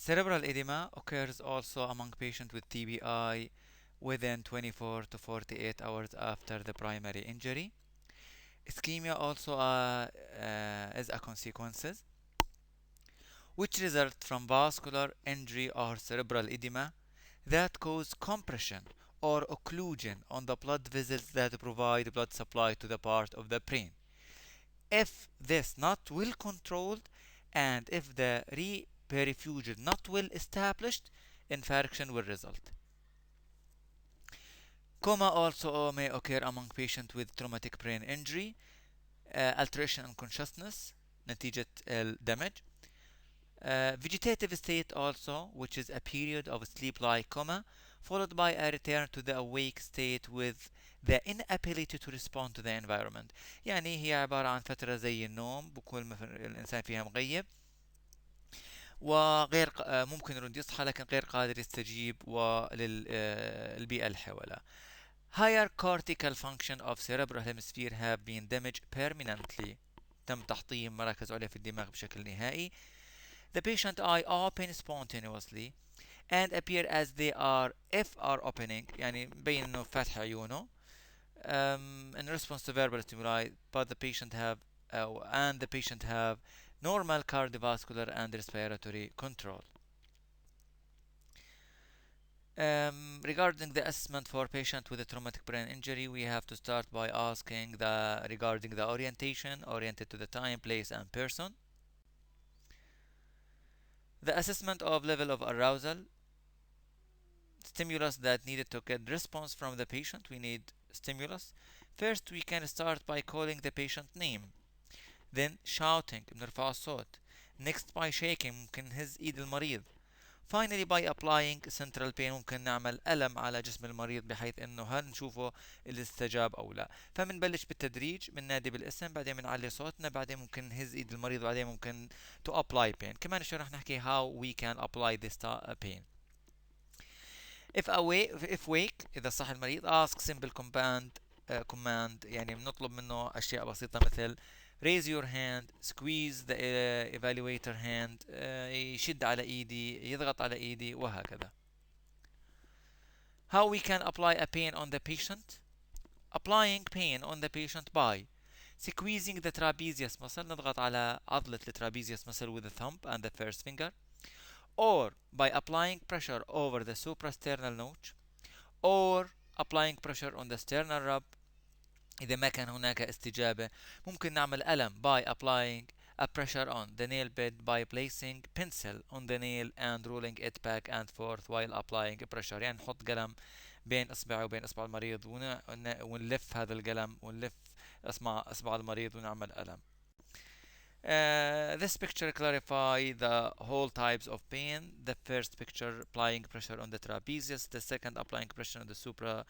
Cerebral edema occurs also among patients with TBI within 24 to 48 hours after the primary injury. Ischemia also is a consequence, which result from vascular injury or cerebral edema that cause compression or occlusion on the blood vessels that provide blood supply to the part of the brain. If this not well controlled and if the reperfusion not well established, infarction will result. Coma also may occur among patients with traumatic brain injury, alteration in consciousness نتيجة الدمج. Vegetative state also, which is a period of sleep-like coma, followed by a return to the awake state with the inability to respond to the environment. يعني هي عبارة عن فترة زي النوم بكون الإنسان فيها مغيب وغير ممكن يرد يصحى لكن غير قادر يستجيب للبيئة اللي حوله. Higher cortical function of cerebral hemisphere have been damaged permanently. تم تحطيم مراكز عليا في الدماغ بشكل نهائي. The patient eye open spontaneously and appear as they are if are opening يعني مبين انه فاتح عيونه in response to verbal stimuli, but the patient have normal cardiovascular and respiratory control. Regarding the assessment for patient with a traumatic brain injury, we have to start by asking regarding the orientation, oriented to the time, place, and person. The assessment of level of arousal, stimulus that needed to get response from the patient. We need stimulus. First, we can start by calling the patient name. Then shouting بنرفع الصوت. Next by shaking ممكن نهز ايد المريض. Finally by applying central pain ممكن نعمل ألم على جسم المريض بحيث انه هل نشوفه اللي استجاب او لا. فمنبلش بالتدريج بننادي بالاسم بعدين بنعلي صوتنا بعدين ممكن نهز ايد المريض بعدين ممكن to apply pain. كمان شوي رح نحكي how we can apply this pain. if wake اذا صح المريض ask simple command يعني بنطلب منه اشياء بسيطة مثل raise your hand, squeeze the evaluator hand, يشد على ايدي, يضغط على ايدي وهكذا. How we can apply a pain on the patient? Applying pain on the patient by squeezing the trapezius muscle, نضغط على عضلة trapezius muscle with the thumb and the first finger, or by applying pressure over the suprasternal notch, or applying pressure on the sternal rub. إذا ما كان هناك استجابة ممكن نعمل ألم by applying a pressure on the nail bed by placing pencil on the nail and rolling it back and forth while applying pressure. يعني نحط قلم بين إصبعي وبين إصبع المريض ونلف هذا القلم ونلف إصبع المريض ونعمل ألم. This picture clarify the whole types of pain. The first picture applying pressure on the trapezius, the second applying pressure on the supra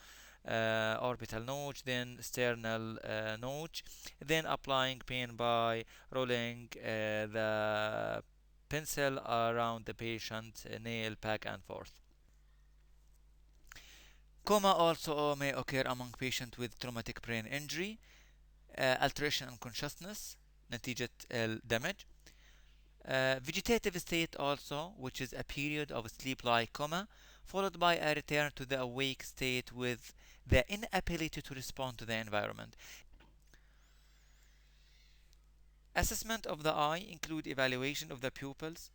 orbital notch, then sternal notch, then applying pain by rolling the pencil around the patient nail back and forth. Coma also may occur among patients with traumatic brain injury, alteration in consciousness نتيجة الدمج. Vegetative state also, which is a period of sleep-like coma, followed by a return to the awake state with the inability to respond to the environment. Assessment of the eye include evaluation of the pupils,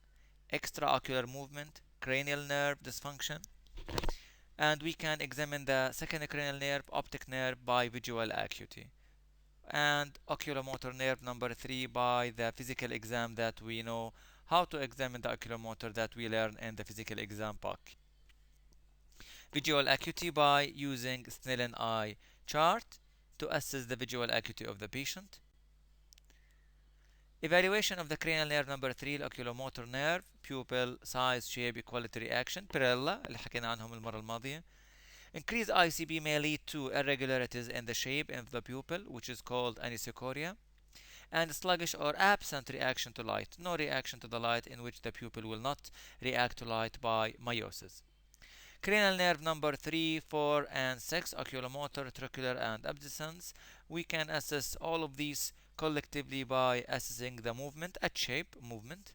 extraocular movement, cranial nerve dysfunction, and we can examine the second cranial nerve, optic nerve by visual acuity, and oculomotor nerve number 3 by the physical exam that we know how to examine the oculomotor that we learn in the physical exam book. Visual acuity by using Snellen eye chart to assess the visual acuity of the patient. Evaluation of the cranial nerve number 3 oculomotor nerve, pupil size shape equality reaction بيريلا اللي حكينا عنهم المرة الماضية. Increased ICP may lead to irregularities in the shape of the pupil, which is called anisocoria, and sluggish or absent reaction to light, no reaction to the light, in which the pupil will not react to light by meiosis. Cranial nerve number 3, 4, and 6, oculomotor, trochlear, and abducens. We can assess all of these collectively by assessing the movement at shape movement.